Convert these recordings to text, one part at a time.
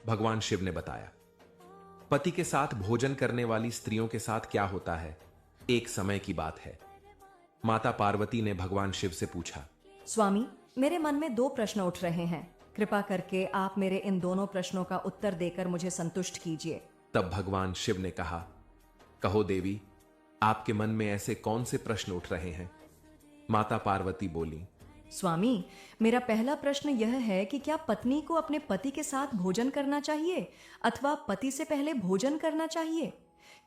भगवान शिव ने बताया। पति के साथ भोजन करने वाली स्त्रियों के साथ क्या होता है, एक समय की बात है। माता पार्वती ने भगवान शिव से पूछा। स्वामी, मेरे मन में 2 प्रश्न उठ रहे हैं। कृपा करके आप मेरे इन दोनों प्रश्नों का उत्तर देकर मुझे संतुष्ट कीजिए। तब भगवान शिव ने कहा, कहो देवी, आपके मन में ऐसे कौन से प्रश्न उठ रहे हैं? माता पार्वती बोली। स्वामी, मेरा पहला प्रश्न यह है कि क्या पत्नी को अपने पति के साथ भोजन करना चाहिए अथवा पति से पहले भोजन करना चाहिए?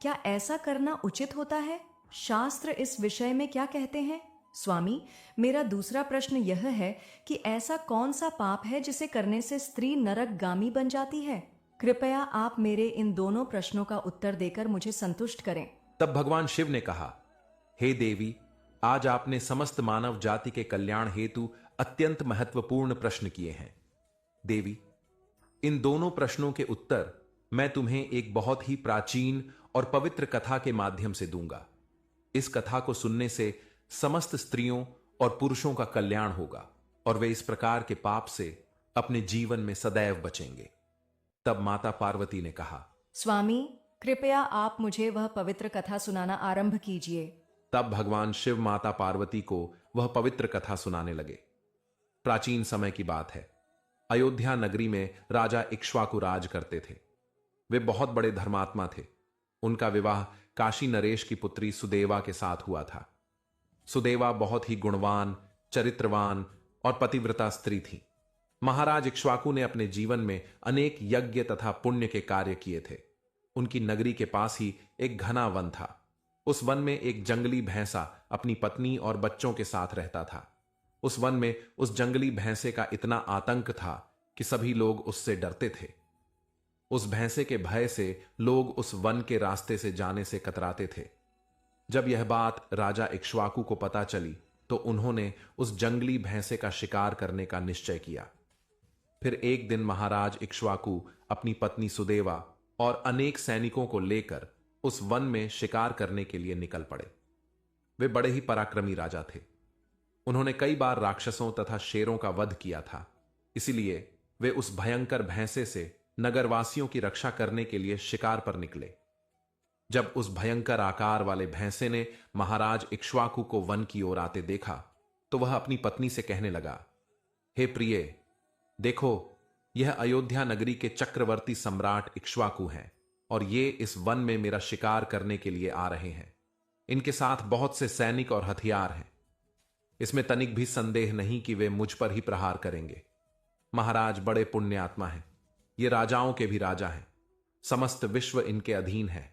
क्या ऐसा करना उचित होता है? शास्त्र इस विषय में क्या कहते हैं? स्वामी, मेरा दूसरा प्रश्न यह है कि ऐसा कौन सा पाप है जिसे करने से स्त्री नरकगामी बन जाती है? कृपया आप मेरे इन दोनों प्रश्नों का उत्तर देकर मुझे संतुष्ट करें। तब भगवान शिव ने कहा, हे देवी, आज आपने समस्त मानव जाति के कल्याण हेतु अत्यंत महत्वपूर्ण प्रश्न किए हैं। देवी, इन दोनों प्रश्नों के उत्तर मैं तुम्हें एक बहुत ही प्राचीन और पवित्र कथा के माध्यम से दूंगा। इस कथा को सुनने से समस्त स्त्रियों और पुरुषों का कल्याण होगा और वे इस प्रकार के पाप से अपने जीवन में सदैव बचेंगे। तब माता पार्वती ने कहा, स्वामी, कृपया आप मुझे वह पवित्र कथा सुनाना आरंभ कीजिए। तब भगवान शिव माता पार्वती को वह पवित्र कथा सुनाने लगे। प्राचीन समय की बात है। अयोध्या नगरी में राजा इक्ष्वाकु राज करते थे। वे बहुत बड़े धर्मात्मा थे। उनका विवाह काशी नरेश की पुत्री सुदेवा के साथ हुआ था। सुदेवा बहुत ही गुणवान, चरित्रवान और पतिव्रता स्त्री थी। महाराज इक्ष्वाकु ने अपने जीवन में अनेक यज्ञ तथा पुण्य के कार्य किए थे। उनकी नगरी के पास ही एक घना वन था। उस वन में एक जंगली भैंसा अपनी पत्नी और बच्चों के साथ रहता था। उस वन में उस जंगली भैंसे का इतना आतंक था कि सभी लोग उससे डरते थे। उस भैंसे के भय से लोग उस वन के रास्ते से जाने से कतराते थे। जब यह बात राजा इक्ष्वाकु को पता चली तो उन्होंने उस जंगली भैंसे का शिकार करने का निश्चय किया। फिर एक दिन महाराज इक्ष्वाकु अपनी पत्नी सुदेवा और अनेक सैनिकों को लेकर उस वन में शिकार करने के लिए निकल पड़े। वे बड़े ही पराक्रमी राजा थे। उन्होंने कई बार राक्षसों तथा शेरों का वध किया था। इसलिए वे उस भयंकर भैंसे से नगरवासियों की रक्षा करने के लिए शिकार पर निकले। जब उस भयंकर आकार वाले भैंसे ने महाराज इक्ष्वाकु को वन की ओर आते देखा तो वह अपनी पत्नी से कहने लगा, हे प्रिय, देखो, यह अयोध्या नगरी के चक्रवर्ती सम्राट इक्ष्वाकु हैं और ये इस वन में मेरा शिकार करने के लिए आ रहे हैं। इनके साथ बहुत से सैनिक और हथियार हैं। इसमें तनिक भी संदेह नहीं कि वे मुझ पर ही प्रहार करेंगे। महाराज बड़े पुण्यात्मा हैं। ये राजाओं के भी राजा हैं। समस्त विश्व इनके अधीन है।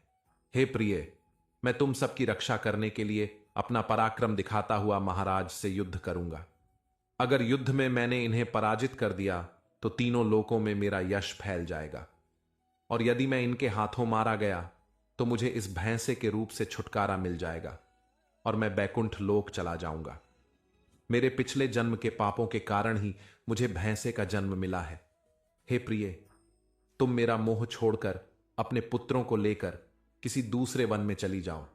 हे प्रिय, मैं तुम सबकी रक्षा करने के लिए अपना पराक्रम दिखाता हुआ महाराज से युद्ध करूंगा। अगर युद्ध में मैंने इन्हें पराजित कर दिया तो तीनों लोकों में मेरा यश फैल जाएगा, और यदि मैं इनके हाथों मारा गया तो मुझे इस भैंसे के रूप से छुटकारा मिल जाएगा और मैं बैकुंठ लोक चला जाऊंगा। मेरे पिछले जन्म के पापों के कारण ही मुझे भैंसे का जन्म मिला है। हे प्रिय, तुम मेरा मोह छोड़कर अपने पुत्रों को लेकर किसी दूसरे वन में चली जाओ।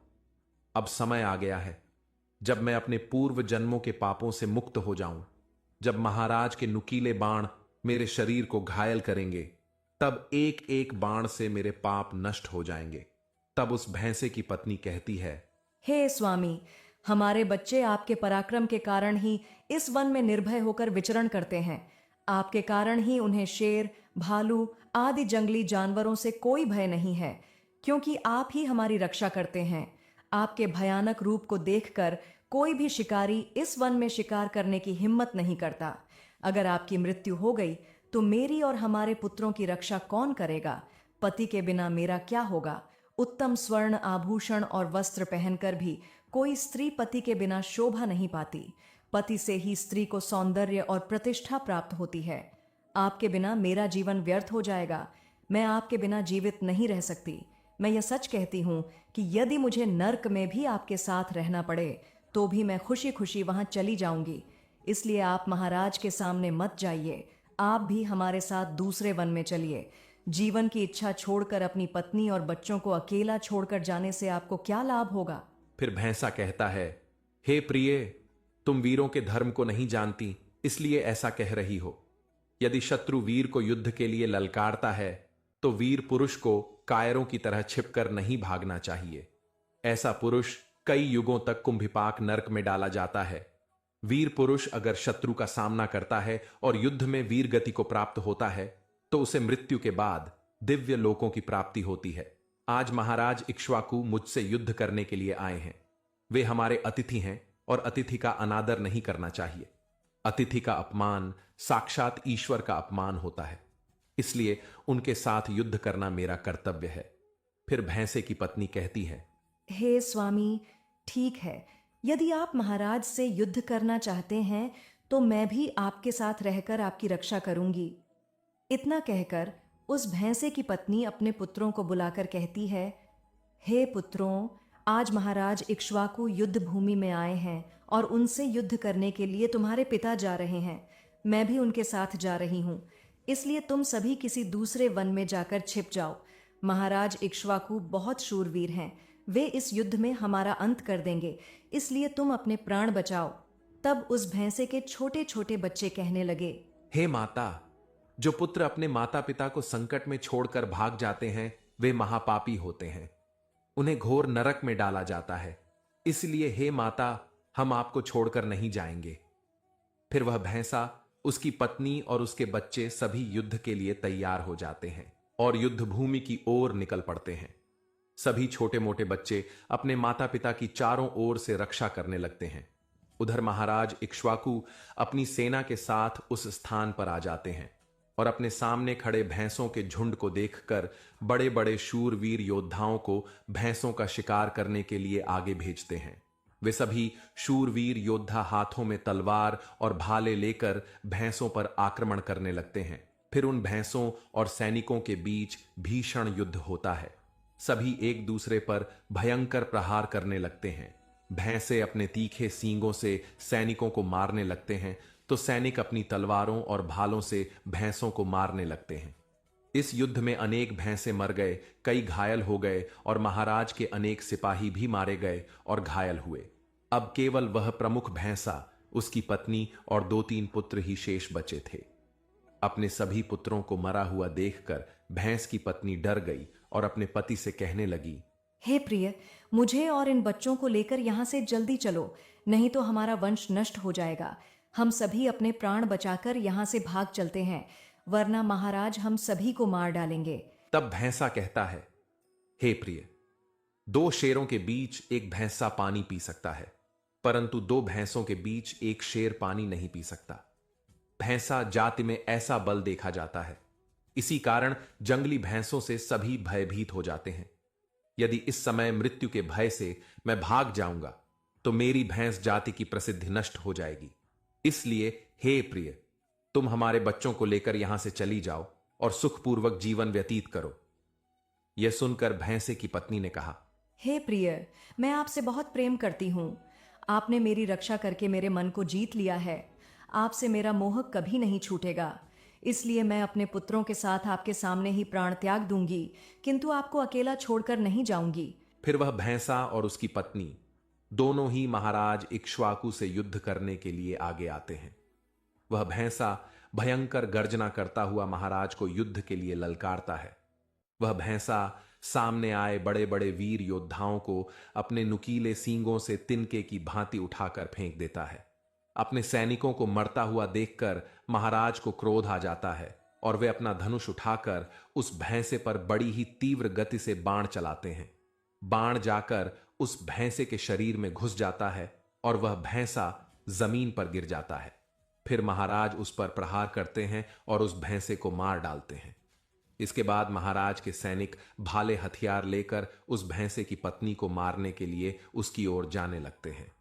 अब समय आ गया है जब मैं अपने पूर्व जन्मों के पापों से मुक्त हो जाऊं। जब महाराज के नुकीले बाण मेरे शरीर को घायल करेंगे तब एक एक बाण से मेरे पाप नष्ट हो जाएंगे। तब उस भैंसे की पत्नी कहती है, हे स्वामी, हमारे बच्चे आपके पराक्रम के कारण ही इस वन में निर्भय होकर विचरण करते हैं। आपके कारण ही उन्हें शेर, भालू आदि जंगली जानवरों से कोई भय नहीं है, क्योंकि आप ही हमारी रक्षा करते हैं। आपके भयानक रूप को देखकर कोई भी शिकारी इस वन में शिकार करने की हिम्मत नहीं करता। अगर आपकी मृत्यु हो गई तो मेरी और हमारे पुत्रों की रक्षा कौन करेगा? पति के बिना मेरा क्या होगा? उत्तम स्वर्ण आभूषण और वस्त्र पहनकर भी कोई स्त्री पति के बिना शोभा नहीं पाती। पति से ही स्त्री को सौंदर्य और प्रतिष्ठा प्राप्त होती है। आपके बिना मेरा जीवन व्यर्थ हो जाएगा। मैं आपके बिना जीवित नहीं रह सकती। मैं यह सच कहती हूँ कि यदि मुझे नर्क में भी आपके साथ रहना पड़े तो भी मैं खुशी खुशी वहां चली जाऊंगी। इसलिए आप महाराज के सामने मत जाइए। आप भी हमारे साथ दूसरे वन में चलिए। जीवन की इच्छा छोड़कर अपनी पत्नी और बच्चों को अकेला छोड़कर जाने से आपको क्या लाभ होगा? फिर भैंसा कहता है, हे प्रिय, तुम वीरों के धर्म को नहीं जानती, इसलिए ऐसा कह रही हो। यदि शत्रु वीर को युद्ध के लिए ललकारता है तो वीर पुरुष को कायरों की तरह छिपकर नहीं भागना चाहिए। ऐसा पुरुष कई युगों तक कुंभिपाक नरक में डाला जाता है। वीर पुरुष अगर शत्रु का सामना करता है और युद्ध में वीर गति को प्राप्त होता है तो उसे मृत्यु के बाद दिव्य लोकों की प्राप्ति होती है। आज महाराज इक्ष्वाकु मुझसे युद्ध करने के लिए आए हैं। वे हमारे अतिथि हैं और अतिथि का अनादर नहीं करना चाहिए। अतिथि का अपमान साक्षात ईश्वर का अपमान होता है, इसलिए उनके साथ युद्ध करना मेरा कर्तव्य है। फिर भैंसे की पत्नी कहती है, हे स्वामी, ठीक है, यदि आप महाराज से युद्ध करना चाहते हैं तो मैं भी आपके साथ रहकर आपकी रक्षा करूंगी। इतना कहकर उस भैंसे की पत्नी अपने पुत्रों को बुलाकर कहती है, हे पुत्रों, आज महाराज इक्ष्वाकु युद्ध भूमि में आए हैं और उनसे युद्ध करने के लिए तुम्हारे पिता जा रहे हैं। मैं भी उनके साथ जा रही हूं, इसलिए तुम सभी किसी दूसरे वन में जाकर छिप जाओ। महाराज इक्ष्वाकु बहुत शूरवीर हैं, वे इस युद्ध में हमारा अंत कर देंगे, इसलिए तुम अपने प्राण बचाओ। तब उस भैंसे के छोटे छोटे बच्चे कहने लगे, हे माता, जो पुत्र अपने माता पिता को संकट में छोड़कर भाग जाते हैं वे महापापी होते हैं, उन्हें घोर नरक में डाला जाता है। इसलिए हे माता, हम आपको छोड़कर नहीं जाएंगे। फिर वह भैंसा, उसकी पत्नी और उसके बच्चे सभी युद्ध के लिए तैयार हो जाते हैं और युद्ध भूमि की ओर निकल पड़ते हैं। सभी छोटे मोटे बच्चे अपने माता पिता की चारों ओर से रक्षा करने लगते हैं। उधर महाराज इक्ष्वाकु अपनी सेना के साथ उस स्थान पर आ जाते हैं और अपने सामने खड़े भैंसों के झुंड को देखकर बड़े बड़े शूरवीर योद्धाओं को भैंसों का शिकार करने के लिए आगे भेजते हैं। वे सभी शूरवीर योद्धा हाथों में तलवार और भाले लेकर भैंसों पर आक्रमण करने लगते हैं। फिर उन भैंसों और सैनिकों के बीच भीषण युद्ध होता है। सभी एक दूसरे पर भयंकर प्रहार करने लगते हैं। भैंसे अपने तीखे सींगों से सैनिकों को मारने लगते हैं तो सैनिक अपनी तलवारों और भालों से भैंसों को मारने लगते हैं। इस युद्ध में अनेक भैंसे मर गए, कई घायल हो गए और महाराज के अनेक सिपाही भी मारे गए और घायल हुए। अब केवल वह प्रमुख भैंसा, उसकी पत्नी और 2-3 पुत्र ही शेष बचे थे। अपने सभी पुत्रों को मरा हुआ देखकर भैंस की पत्नी डर गई और अपने पति से कहने लगी, हे प्रिय, मुझे और इन बच्चों को लेकर यहाँ से जल्दी चलो, नहीं तो हमारा वंश नष्ट हो जाएगा। हम सभी अपने प्राण बचाकर यहाँ से भाग चलते हैं, वरना महाराज हम सभी को मार डालेंगे। तब भैंसा कहता है, हे प्रिय, 2 शेरों के बीच एक भैंसा पानी पी सकता है, परंतु 2 भैंसों के बीच एक शेर पानी नहीं पी सकता। भैंसा जाति में ऐसा बल देखा जाता है, इसी कारण जंगली भैंसों से सभी भयभीत हो जाते हैं। यदि इस समय मृत्यु के भय से मैं भाग जाऊंगा तो मेरी भैंस जाति की प्रसिद्धि नष्ट हो जाएगी। इसलिए हे प्रिय, तुम हमारे बच्चों को लेकर यहां से चली जाओ और सुखपूर्वक जीवन व्यतीत करो। यह सुनकर भैंसे की पत्नी ने कहा, हे प्रिय, मैं आपसे बहुत प्रेम करती हूँ। आपने मेरी रक्षा करके मेरे मन को जीत लिया है। आपसे मेरा मोह कभी नहीं छूटेगा। इसलिए मैं अपने पुत्रों के साथ आपके सामने ही प्राण त्याग दूंगी, किंतु आपको अकेला छोड़कर नहीं जाऊंगी। फिर वह भैंसा और उसकी पत्नी दोनों ही महाराज इक्ष्वाकु से युद्ध करने के लिए आगे आते हैं। वह भैंसा भयंकर गर्जना करता हुआ महाराज को युद्ध के लिए ललकारता है। वह भैंसा सामने आए बड़े बड़े वीर योद्धाओं को अपने नुकीले सींगों से तिनके की भांति उठाकर फेंक देता है। अपने सैनिकों को मरता हुआ देखकर महाराज को क्रोध आ जाता है और वे अपना धनुष उठाकर उस भैंसे पर बड़ी ही तीव्र गति से बाण चलाते हैं। बाण जाकर उस भैंसे के शरीर में घुस जाता है और वह भैंसा जमीन पर गिर जाता है। फिर महाराज उस पर प्रहार करते हैं और उस भैंसे को मार डालते हैं। इसके बाद महाराज के सैनिक भाले हथियार लेकर उस भैंसे की पत्नी को मारने के लिए उसकी ओर जाने लगते हैं।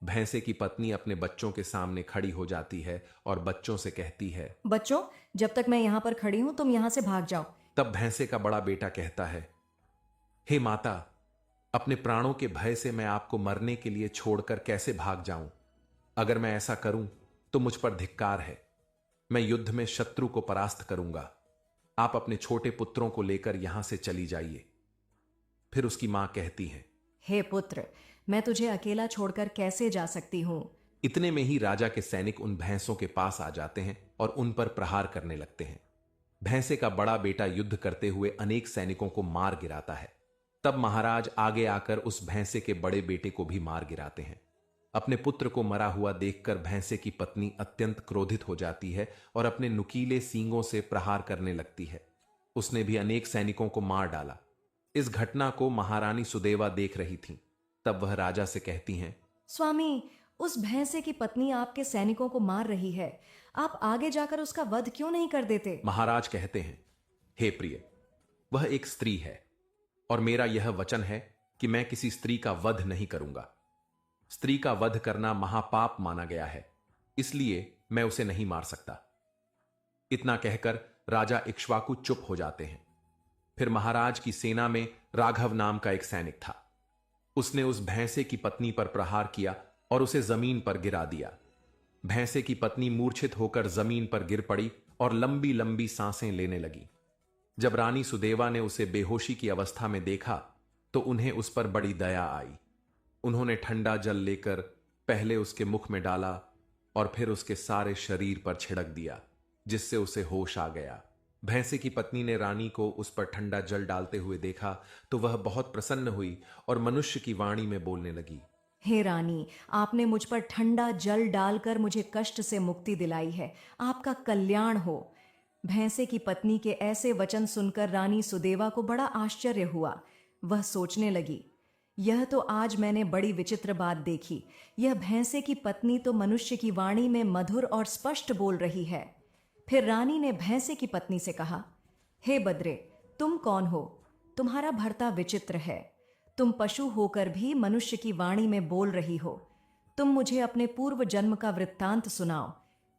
भैंसे की पत्नी अपने बच्चों के सामने खड़ी हो जाती है और बच्चों से कहती है, बच्चों, जब तक मैं यहाँ पर खड़ी हूँ तुम यहाँ से भाग जाओ। तब भैंसे का बड़ा बेटा कहता है, हे माता, अपने प्राणों के भय से मैं आपको मरने के लिए छोड़कर कैसे भाग जाऊं? अगर मैं ऐसा करूं तो मुझ पर धिक्कार है। मैं युद्ध में शत्रु को परास्त करूंगा। आप अपने छोटे पुत्रों को लेकर यहां से चली जाइए। फिर उसकी मां कहती है, हे पुत्र, मैं तुझे अकेला छोड़कर कैसे जा सकती हूँ? इतने में ही राजा के सैनिक उन भैंसों के पास आ जाते हैं और उन पर प्रहार करने लगते हैं। भैंसे का बड़ा बेटा युद्ध करते हुए अनेक सैनिकों को मार गिराता है। तब महाराज आगे आकर उस भैंसे के बड़े बेटे को भी मार गिराते हैं। अपने पुत्र को मरा हुआ देखकर भैंसे की पत्नी अत्यंत क्रोधित हो जाती है और अपने नुकीले सींगों से प्रहार करने लगती है। उसने भी अनेक सैनिकों को मार डाला। इस घटना को महारानी सुदेवा देख रही थीं। तब वह राजा से कहती हैं, स्वामी, उस भैंसे की पत्नी आपके सैनिकों को मार रही है। आप आगे जाकर उसका वध क्यों नहीं कर देते? महाराज कहते हैं, हे प्रिय, वह एक स्त्री है और मेरा यह वचन है कि मैं किसी स्त्री का वध नहीं करूंगा। स्त्री का वध करना महापाप माना गया है, इसलिए मैं उसे नहीं मार सकता। इतना कहकर राजा इक्ष्वाकु चुप हो जाते हैं। फिर महाराज की सेना में राघव नाम का एक सैनिक था। उसने उस भैंसे की पत्नी पर प्रहार किया और उसे जमीन पर गिरा दिया। भैंसे की पत्नी मूर्छित होकर जमीन पर गिर पड़ी और लंबी लंबी सांसें लेने लगी। जब रानी सुदेवा ने उसे बेहोशी की अवस्था में देखा तो उन्हें उस पर बड़ी दया आई। उन्होंने ठंडा जल लेकर पहले उसके मुख में डाला और फिर उसके सारे शरीर पर छिड़क दिया, जिससे उसे होश आ गया। भैंसे की पत्नी ने रानी को उस पर ठंडा जल डालते हुए देखा तो वह बहुत प्रसन्न हुई और मनुष्य की वाणी में बोलने लगी, हे रानी, आपने मुझ पर ठंडा जल डालकर मुझे कष्ट से मुक्ति दिलाई है। आपका कल्याण हो। भैंसे की पत्नी के ऐसे वचन सुनकर रानी सुदेवा को बड़ा आश्चर्य हुआ। वह सोचने लगी, यह तो आज मैंने बड़ी विचित्र बात देखी। यह भैंसे की पत्नी तो मनुष्य की वाणी में मधुर और स्पष्ट बोल रही है। फिर रानी ने भैंसे की पत्नी से कहा, हे बद्रे, तुम कौन हो? तुम्हारा भर्ता विचित्र है। तुम पशु होकर भी मनुष्य की वाणी में बोल रही हो। तुम मुझे अपने पूर्व जन्म का वृत्तांत सुनाओ।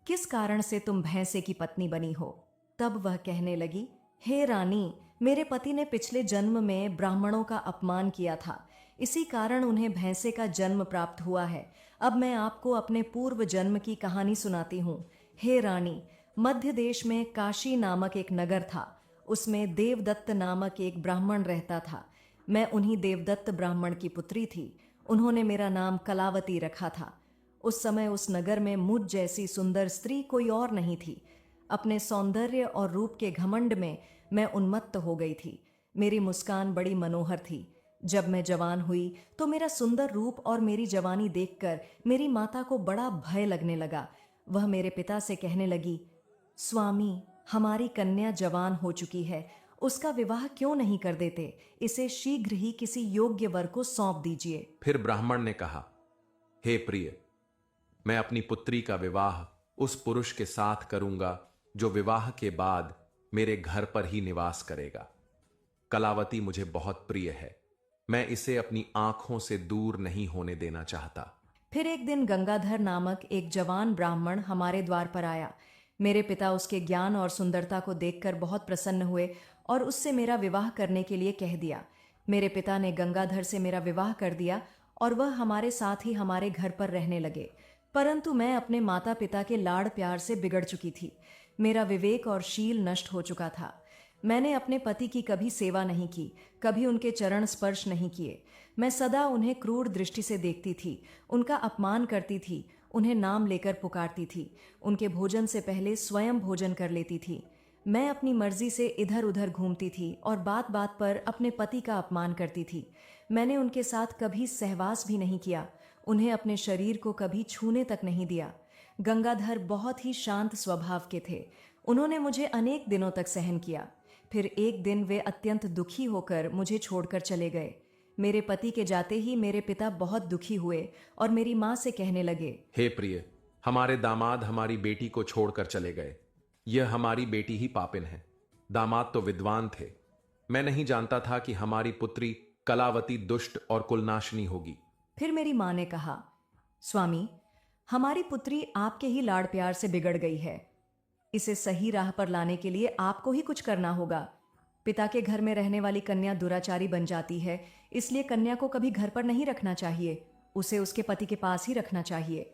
किस कारण से तुम भैंसे की पत्नी बनी हो? तब वह कहने लगी, हे रानी, मेरे पति ने पिछले जन्म में ब्राह्मणों का अपमान किया था। इसी कारण उन्हें भैंसे का जन्म प्राप्त हुआ है। अब मैं आपको अपने पूर्व जन्म की कहानी सुनाती हूँ। हे रानी, मध्य देश में काशी नामक एक नगर था। उसमें देवदत्त नामक एक ब्राह्मण रहता था। मैं उन्हीं देवदत्त ब्राह्मण की पुत्री थी। उन्होंने मेरा नाम कलावती रखा था। उस समय उस नगर में मुझ जैसी सुंदर स्त्री कोई और नहीं थी। अपने सौंदर्य और रूप के घमंड में मैं उन्मत्त हो गई थी। मेरी मुस्कान बड़ी मनोहर थी। जब मैं जवान हुई तो मेरा सुंदर रूप और मेरी जवानी देखकर मेरी माता को बड़ा भय लगने लगा। वह मेरे पिता से कहने लगी, स्वामी, हमारी कन्या जवान हो चुकी है, उसका विवाह क्यों नहीं कर देते? इसे शीघ्र ही किसी योग्य वर को सौंप दीजिए। फिर ब्राह्मण ने कहा, हे प्रिय, मैं अपनी पुत्री का विवाह उस पुरुष के साथ करूंगा जो विवाह के बाद मेरे घर पर ही निवास करेगा। कलावती मुझे बहुत प्रिय है। मैं इसे अपनी आंखों से दूर नहीं होने देना चाहता। फिर एक दिन गंगाधर नामक एक जवान ब्राह्मण हमारे द्वार पर आया। मेरे पिता उसके ज्ञान और सुंदरता को देखकर बहुत प्रसन्न हुए और उससे मेरा विवाह करने के लिए कह दिया। मेरे पिता ने गंगाधर से मेरा विवाह कर दिया और वह हमारे साथ ही हमारे घर पर रहने लगे। परंतु मैं अपने माता पिता के लाड़ प्यार से बिगड़ चुकी थी। मेरा विवेक और शील नष्ट हो चुका था। मैंने अपने पति की कभी सेवा नहीं की, कभी उनके चरण स्पर्श नहीं किए। मैं सदा उन्हें क्रूर दृष्टि से देखती थी, उनका अपमान करती थी, उन्हें नाम लेकर पुकारती थी, उनके भोजन से पहले स्वयं भोजन कर लेती थी। मैं अपनी मर्जी से इधर उधर घूमती थी और बात बात पर अपने पति का अपमान करती थी। मैंने उनके साथ कभी सहवास भी नहीं किया, उन्हें अपने शरीर को कभी छूने तक नहीं दिया। गंगाधर बहुत ही शांत स्वभाव के थे। उन्होंने मुझे अनेक दिनों तक सहन किया। फिर एक दिन वे अत्यंत दुखी होकर मुझे छोड़कर चले गए। मेरे पति के जाते ही मेरे पिता बहुत दुखी हुए और मेरी माँ से कहने लगे, हे प्रिय, हमारे दामाद हमारी बेटी को छोड़कर चले गए। यह हमारी बेटी ही पापिन है। दामाद तो विद्वान थे। मैं नहीं जानता था कि हमारी पुत्री कलावती दुष्ट और कुलनाशनी होगी। फिर मेरी माँ ने कहा, स्वामी, हमारी पुत्री आपके ही लाड़ प्यार से बिगड़ गई है। इसे सही राह पर लाने के लिए आपको ही कुछ करना होगा। पिता के घर में रहने वाली कन्या दुराचारी बन जाती है, इसलिए कन्या को कभी घर पर नहीं रखना चाहिए, उसे उसके पति के पास ही रखना चाहिए।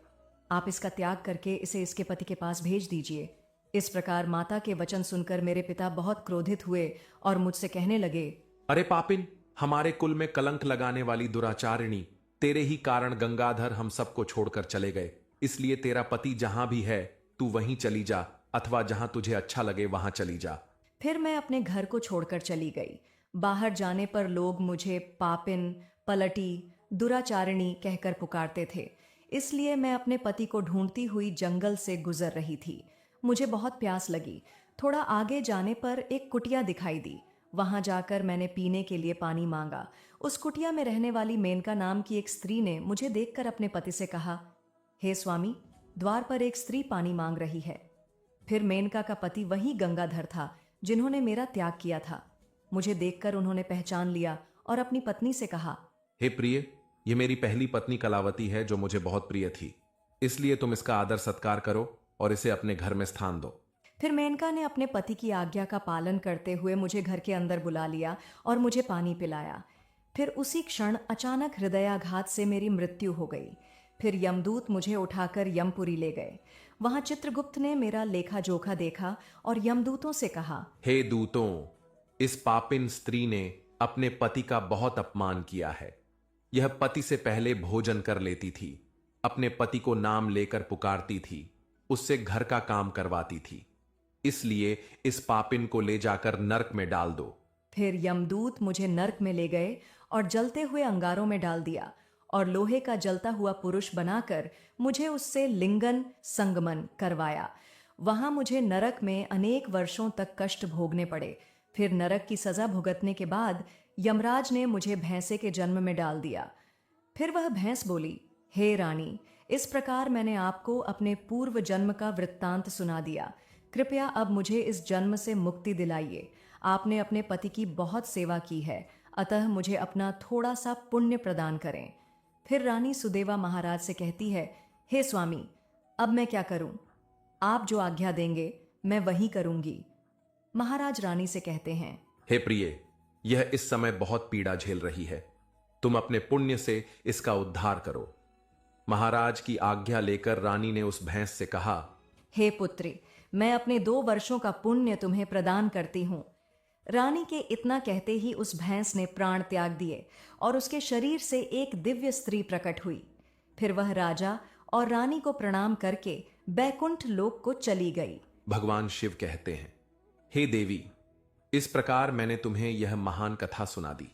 आप इसका त्याग करके इसे इसके पति के पास भेज दीजिए। इस प्रकार माता के वचन सुनकर मेरे पिता बहुत क्रोधित हुए और मुझसे कहने लगे, अरे पापिन, हमारे कुल में कलंक लगाने वाली दुराचारिणी, तेरे ही कारण गंगाधर हम सबको छोड़कर चले गए। इसलिए तेरा पति जहां भी है तू वहीं चली जा, अथवा जहां तुझे अच्छा लगे वहां चली जा। फिर मैं अपने घर को छोड़कर चली गई। बाहर जाने पर लोग मुझे पापिन, पलटी, दुराचारिणी कहकर पुकारते थे। इसलिए मैं अपने पति को ढूंढती हुई जंगल से गुजर रही थी। मुझे बहुत प्यास लगी। थोड़ा आगे जाने पर एक कुटिया दिखाई दी। वहां जाकर मैंने पीने के लिए पानी मांगा। उस कुटिया में रहने वाली मेनका नाम की एक स्त्री ने मुझे देखकर अपने पति से कहा, हे स्वामी, द्वार पर एक स्त्री पानी मांग रही है। फिर मेनका का पति वही गंगाधर था जिन्होंने मेरा त्याग किया था। मुझे देखकर उन्होंने पहचान लिया और अपनी पत्नी से कहा, हे प्रिय, ये मेरी पहली पत्नी कलावती है जो मुझे बहुत प्रिय थी, इसलिए तुम इसका आदर सत्कार करो और इसे अपने घर में स्थान दो। फिर मेनका ने अपने पति की आज्ञा का पालन करते हुए मुझे घर के अंदर बुला लिया और मुझे पानी पिलाया। फिर उसी क्षण अचानक हृदयाघात से मेरी मृत्यु हो गई। फिर यमदूत मुझे उठाकर यमपुरी ले गए। वहां चित्रगुप्त ने मेरा लेखा जोखा देखा और यमदूतों से कहा, हे दूतों, इस पापिन स्त्री ने अपने पति का बहुत अपमान किया है। यह पति से पहले भोजन कर लेती थी, अपने पति को नाम लेकर पुकारती थी, उससे घर का काम करवाती थी। इसलिए इस पापिन को ले जाकर नरक में डाल दो। फिर यमदूत मुझे नरक में ले गए और जलते हुए अंगारों में डाल दिया और लोहे का जलता हुआ पुरुष बनाकर मुझे उससे लिंगन संगमन करवाया। वहां मुझे नरक में अनेक वर्षों तक कष्ट भोगने पड़े। फिर नरक की सजा भुगतने के बाद यमराज ने मुझे भैंसे के जन्म में डाल दिया। फिर वह भैंस बोली, हे रानी, इस प्रकार मैंने आपको अपने पूर्व जन्म का वृत्तांत सुना दिया। कृपया अब मुझे इस जन्म से मुक्ति दिलाइए। आपने अपने पति की बहुत सेवा की है, अतः मुझे अपना थोड़ा सा पुण्य प्रदान करें। फिर रानी सुदेवा महाराज से कहती है, हे स्वामी, अब मैं क्या करूं? आप जो आज्ञा देंगे मैं वही करूंगी। महाराज रानी से कहते हैं, हे प्रिय, यह इस समय बहुत पीड़ा झेल रही है, तुम अपने पुण्य से इसका उद्धार करो। महाराज की आज्ञा लेकर रानी ने उस भैंस से कहा, हे पुत्री, मैं अपने 2 वर्षों का पुण्य तुम्हें प्रदान करती हूँ। रानी के इतना कहते ही उस भैंस ने प्राण त्याग दिए और उसके शरीर से एक दिव्य स्त्री प्रकट हुई। फिर वह राजा और रानी को प्रणाम करके बैकुंठ लोक को चली गई। भगवान शिव कहते हैं, हे देवी, इस प्रकार मैंने तुम्हें यह महान कथा सुना दी।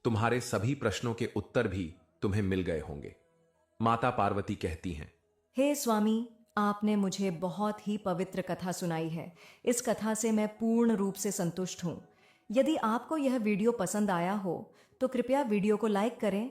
तुम्हारे सभी प्रश्नों के उत्तर भी तुम्हें मिल गए होंगे। माता पार्वती कहती हैं, हे स्वामी, आपने मुझे बहुत ही पवित्र कथा सुनाई है। इस कथा से मैं पूर्ण रूप से संतुष्ट हूँ। यदि आपको यह वीडियो पसंद आया हो तो कृपया वीडियो को लाइक करें